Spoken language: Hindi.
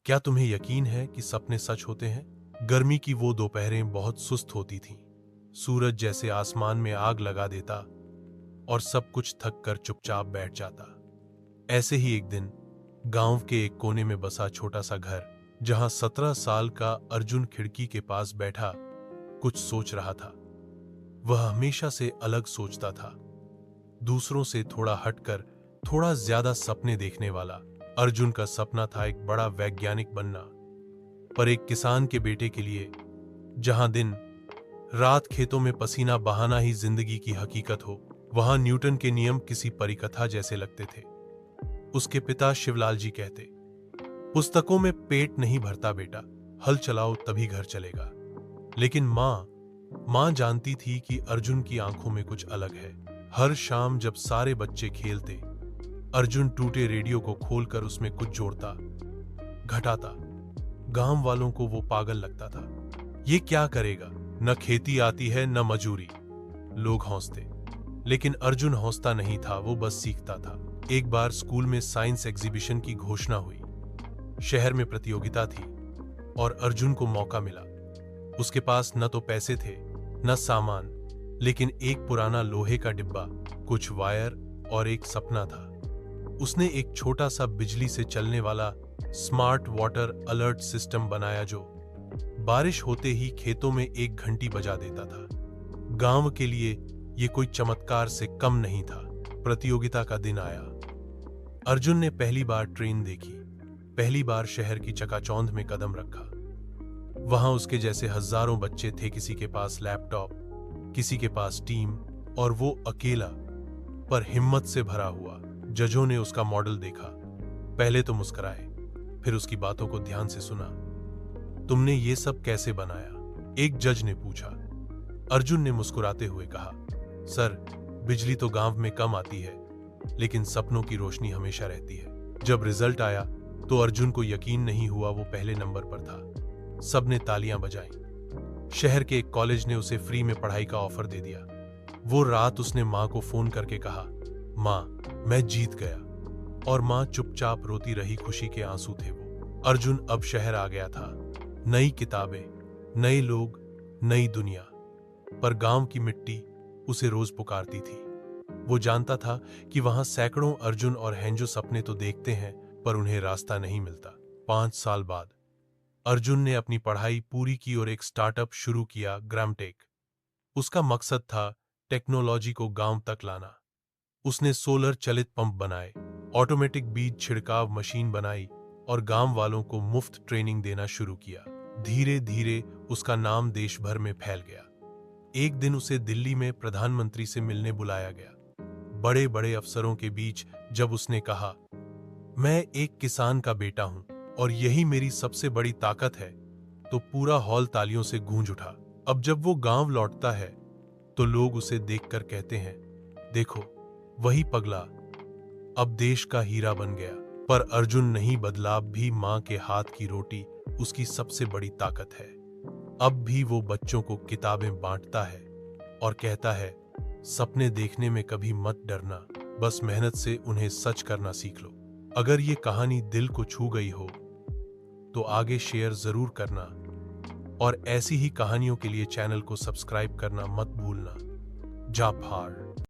क्या तुम्हें यकीन है कि सपने सच होते हैं? गर्मी की वो दोपहरें बहुत सुस्त होती थीं। सूरज जैसे आसमान में आग लगा देता और सब कुछ थक कर चुपचाप बैठ जाता। ऐसे ही एक दिन गांव के एक कोने में बसा छोटा सा घर, जहां 17 साल का अर्जुन खिड़की के पास बैठा कुछ सोच रहा था। वह हमेशा से अलग सोचता था, दूसरों से थोड़ा हटकर, थोड़ा ज्यादा सपने देखने वाला। अर्जुन का सपना था एक बड़ा वैज्ञानिक बनना, पर एक किसान के बेटे के लिए, जहां दिन रात खेतों में पसीना बहाना ही जिंदगी की हकीकत हो। वहां न्यूटन के नियम किसी परिकथा जैसे लगते थे। उसके पिता शिवलाल जी कहते, पुस्तकों में पेट नहीं भरता बेटा, हल चलाओ तभी घर चलेगा। लेकिन मां जानती थी कि अर्जुन की आंखों में कुछ अलग है। हर शाम जब सारे बच्चे खेलते, अर्जुन टूटे रेडियो को खोलकर उसमें कुछ जोड़ता, घटाता। गांव वालों को वो पागल लगता था। ये क्या करेगा, न खेती आती है न मजूरी। लोग हंसते, लेकिन अर्जुन हंसता नहीं था, वो बस सीखता था। एक बार स्कूल में साइंस एग्जीबिशन की घोषणा हुई। शहर में प्रतियोगिता थी और अर्जुन को मौका मिला। उसके पास न तो पैसे थे न सामान, लेकिन एक पुराना लोहे का डिब्बा, कुछ वायर और एक सपना था। उसने एक छोटा सा बिजली से चलने वाला स्मार्ट वाटर अलर्ट सिस्टम बनाया, जो बारिश होते ही खेतों में एक घंटी बजा देता था। गांव के लिए यह कोई चमत्कार से कम नहीं था। प्रतियोगिता का दिन आया। अर्जुन ने पहली बार ट्रेन देखी, पहली बार शहर की चकाचौंध में कदम रखा। वहां उसके जैसे हजारों बच्चे थे, किसी के पास लैपटॉप, किसी के पास टीम, और वो अकेला पर हिम्मत से भरा हुआ। जजों ने उसका मॉडल देखा, पहले तो मुस्कुराए, फिर उसकी बातों को ध्यान से सुना। तुमने ये सब कैसे बनाया? एक जज ने पूछा। अर्जुन ने मुस्कुराते हुए कहा, सर, बिजली तो गांव में कम आती है, लेकिन सपनों की रोशनी हमेशा रहती है। जब रिजल्ट आया तो अर्जुन को यकीन नहीं हुआ, वो पहले नंबर पर था। सबने तालियां बजाई। शहर के एक कॉलेज ने उसे फ्री में पढ़ाई का ऑफर दे दिया। वो रात उसने मां को फोन करके कहा, मां, मैं जीत गया। और मां चुपचाप रोती रही, खुशी के आंसू थे वो। अर्जुन अब शहर आ गया था। नई किताबें, नए लोग, नई दुनिया, पर गांव की मिट्टी उसे रोज पुकारती थी। वो जानता था कि वहां सैकड़ों अर्जुन और हेंजो सपने तो देखते हैं, पर उन्हें रास्ता नहीं मिलता। 5 साल बाद अर्जुन ने अपनी पढ़ाई पूरी की और एक स्टार्टअप शुरू किया, ग्रामटेक। उसका मकसद था टेक्नोलॉजी को गांव तक लाना। उसने सोलर चलित पंप बनाए, ऑटोमेटिक बीज छिड़काव मशीन बनाई और गांव वालों को मुफ्त ट्रेनिंग देना शुरू किया। धीरे धीरे उसका नाम देश भर में फैल गया। एक दिन उसे दिल्ली में प्रधानमंत्री से मिलने बुलाया गया। बड़े बड़े अफसरों के बीच जब उसने कहा, मैं एक किसान का बेटा हूं और यही मेरी सबसे बड़ी ताकत है, तो पूरा हॉल तालियों से गूंज उठा। अब जब वो गांव लौटता है तो लोग उसे देखकर कहते हैं, देखो, वही पगला अब देश का हीरा बन गया। पर अर्जुन नहीं बदला। अब भी मां के हाथ की रोटी उसकी सबसे बड़ी ताकत है। अब भी वो बच्चों को किताबें बांटता है और कहता है, सपने देखने में कभी मत डरना, बस मेहनत से उन्हें सच करना सीख लो। अगर ये कहानी दिल को छू गई हो तो आगे शेयर जरूर करना, और ऐसी ही कहानियों के लिए चैनल को सब्सक्राइब करना मत भूलना। जाफार।